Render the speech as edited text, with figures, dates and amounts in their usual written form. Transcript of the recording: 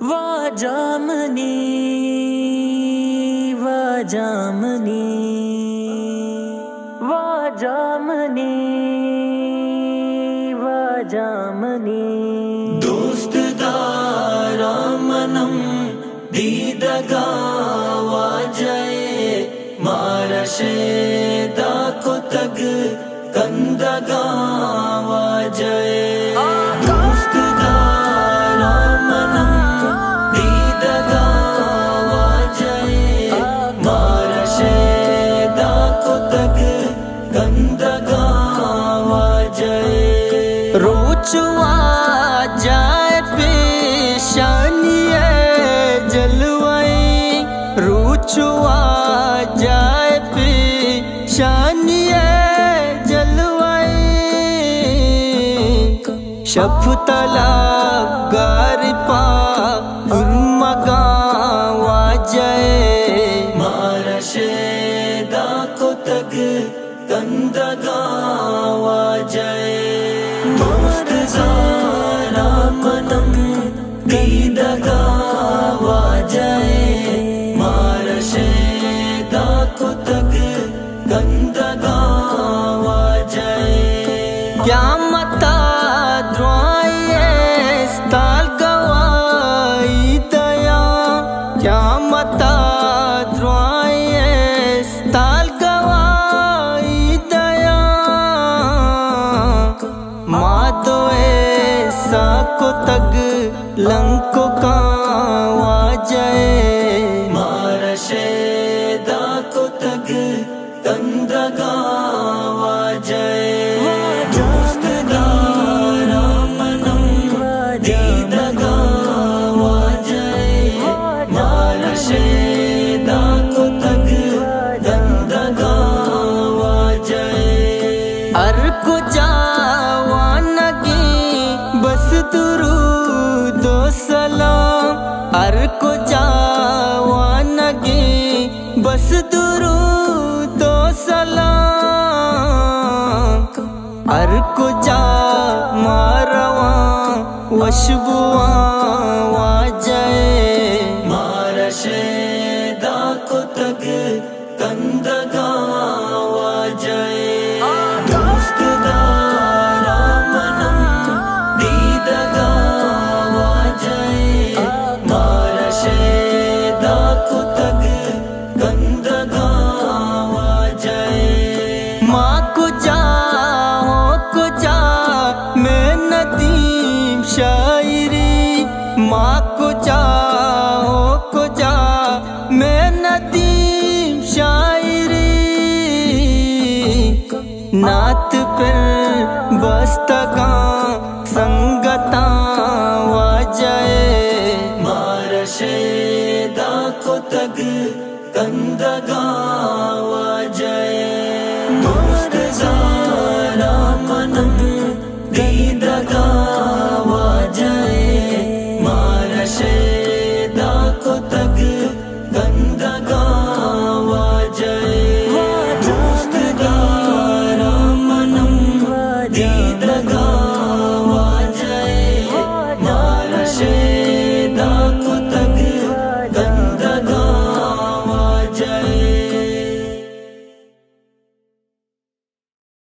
वाह जामनी वाह जामनी वाह जामनी वाह जामनी दोस्त दारा मनम दीदगा वाजये मारशेदा को तग कंदगा वाजये रुचवा जाए पेशानिए जलवाई रुचवा जाए पेशानिए जलवाई शफतला गारिपा गुरमगा वाजये मारशेदा को तग कंदगा वाजये दोस्त ज़ारा मनम दीदगा वाजये मारशेदा को तग कंदगा वाजये क्या मता द्वाये स्ताल गवाई दया क्या मता द्वाये स्ताल गवाई दया मातो ऐसा को तग लंको का वाजये मारशेदा को तग कंदगा वाजये दोस्त दारा मनम दीदगा वाजये मारशेदा को तग कंदगा वाजये अर को बस दुरूदो सलाम अर को जावानगी बस दुरूदो सलाम अर को जा मारवा वशबुआ वाजये मारशेदा को तग कंदगा वाजये दोस्त दारा मनम दीदगा वाजये मारशेदा को तग कंदगा वाजये माँ को जा हो को जा मैं नदीम शायरी माँ को जा हो को जा मैं नदीम शायरी नात पर बस्तगा संगता वाजये मारशेदा को तग कंदगा